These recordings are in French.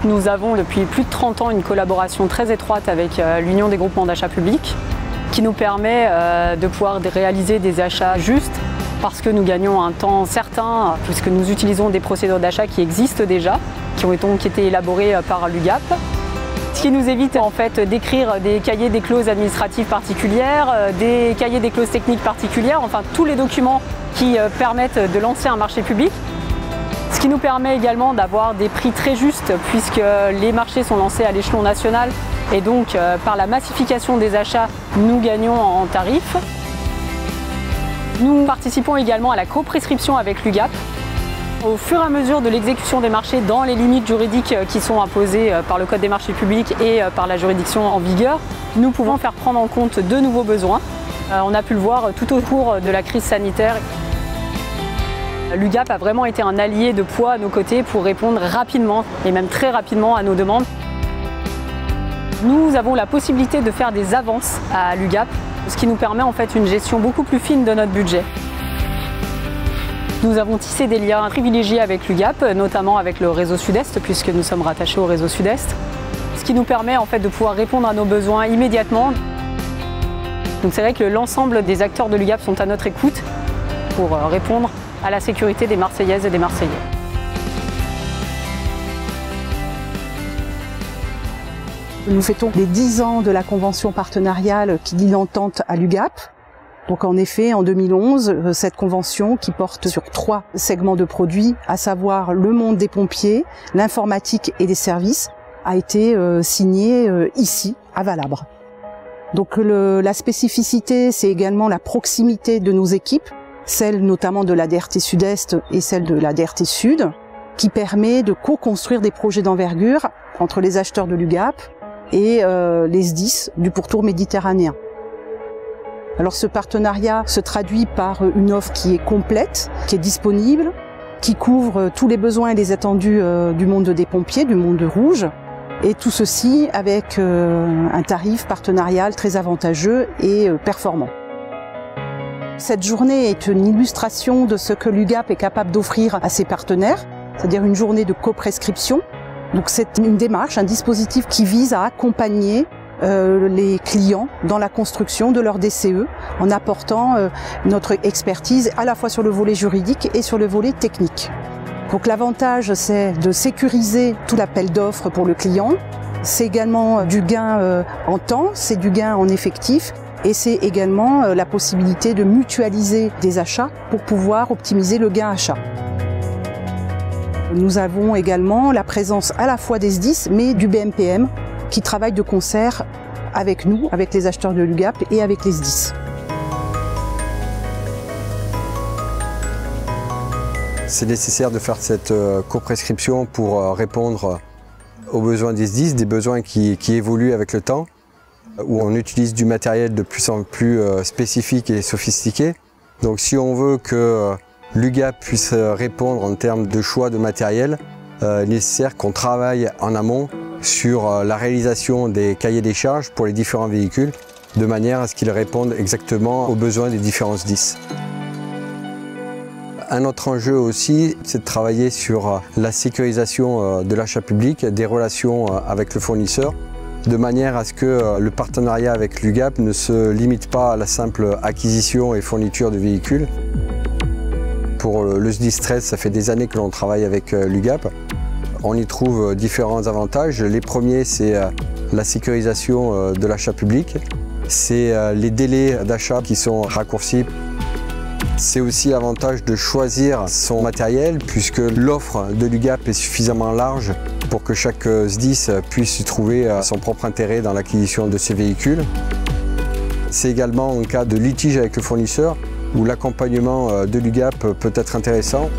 Nous avons depuis plus de 30 ans une collaboration très étroite avec l'Union des groupements d'achat public qui nous permet de pouvoir réaliser des achats justes parce que nous gagnons un temps certain puisque nous utilisons des procédures d'achat qui existent déjà, qui ont donc été élaborées par l'UGAP. Ce qui nous évite en fait d'écrire des cahiers des clauses administratives particulières, des cahiers des clauses techniques particulières, enfin tous les documents qui permettent de lancer un marché public. Ce qui nous permet également d'avoir des prix très justes puisque les marchés sont lancés à l'échelon national et donc par la massification des achats, nous gagnons en tarifs. Nous participons également à la coprescription avec l'UGAP. Au fur et à mesure de l'exécution des marchés dans les limites juridiques qui sont imposées par le Code des marchés publics et par la juridiction en vigueur, nous pouvons faire prendre en compte de nouveaux besoins. On a pu le voir tout au cours de la crise sanitaire. L'UGAP a vraiment été un allié de poids à nos côtés pour répondre rapidement et même très rapidement à nos demandes. Nous avons la possibilité de faire des avances à l'UGAP, ce qui nous permet en fait une gestion beaucoup plus fine de notre budget. Nous avons tissé des liens privilégiés avec l'UGAP, notamment avec le réseau Sud-Est, puisque nous sommes rattachés au réseau Sud-Est, ce qui nous permet en fait de pouvoir répondre à nos besoins immédiatement. Donc c'est vrai que l'ensemble des acteurs de l'UGAP sont à notre écoute pour répondre à la sécurité des Marseillaises et des Marseillais. Nous fêtons les 10 ans de la convention partenariale qui lie l'entente à l'UGAP. Donc en effet, en 2011, cette convention qui porte sur 3 segments de produits, à savoir le monde des pompiers, l'informatique et les services, a été signée ici, à Valabre. Donc la spécificité, c'est également la proximité de nos équipes, celle notamment de la DRT Sud-Est et celle de la DRT Sud, qui permet de co-construire des projets d'envergure entre les acheteurs de l'UGAP et les SDIS du pourtour méditerranéen. Alors ce partenariat se traduit par une offre qui est complète, qui est disponible, qui couvre tous les besoins et les attendus du monde des pompiers, du monde rouge, et tout ceci avec un tarif partenarial très avantageux et performant. Cette journée est une illustration de ce que l'UGAP est capable d'offrir à ses partenaires, c'est-à-dire une journée de coprescription. Donc c'est une démarche, un dispositif qui vise à accompagner les clients dans la construction de leur DCE en apportant notre expertise à la fois sur le volet juridique et sur le volet technique. Donc l'avantage, c'est de sécuriser tout l'appel d'offres pour le client. C'est également du gain en temps, c'est du gain en effectif et c'est également la possibilité de mutualiser des achats pour pouvoir optimiser le gain achat. Nous avons également la présence à la fois des SDIS mais du BMPM qui travaillent de concert avec nous, avec les acheteurs de l'UGAP et avec les SDIS. C'est nécessaire de faire cette coprescription pour répondre aux besoins des SDIS, des besoins qui évoluent avec le temps, où on utilise du matériel de plus en plus spécifique et sophistiqué. Donc si on veut que l'UGAP puisse répondre en termes de choix de matériel, il est nécessaire qu'on travaille en amont sur la réalisation des cahiers des charges pour les différents véhicules, de manière à ce qu'ils répondent exactement aux besoins des différents SDIS. Un autre enjeu aussi, c'est de travailler sur la sécurisation de l'achat public, des relations avec le fournisseur, de manière à ce que le partenariat avec l'UGAP ne se limite pas à la simple acquisition et fourniture de véhicules. Pour le SDIS 13, ça fait des années que l'on travaille avec l'UGAP. On y trouve différents avantages. Les premiers, c'est la sécurisation de l'achat public. C'est les délais d'achat qui sont raccourcis. C'est aussi l'avantage de choisir son matériel puisque l'offre de l'UGAP est suffisamment large pour que chaque SDIS puisse y trouver son propre intérêt dans l'acquisition de ces véhicules. C'est également en cas de litige avec le fournisseur où l'accompagnement de l'UGAP peut être intéressant.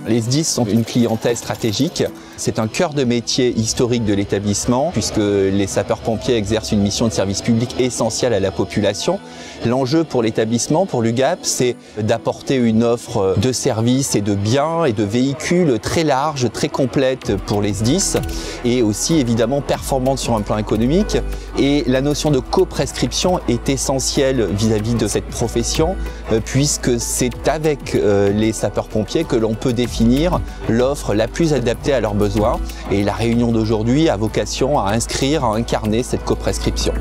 Les SDIS sont une clientèle stratégique C'est un cœur de métier historique de l'établissement puisque les sapeurs-pompiers exercent une mission de service public essentielle à la population. L'enjeu pour l'établissement, pour l'UGAP, c'est d'apporter une offre de services et de biens et de véhicules très large, très complète pour les SDIS et aussi évidemment performante sur un plan économique. Et la notion de coprescription est essentielle vis-à-vis de cette profession puisque c'est avec les sapeurs-pompiers que l'on peut définir l'offre la plus adaptée à leurs besoins. Et la réunion d'aujourd'hui a vocation à inscrire, à incarner cette coprescription.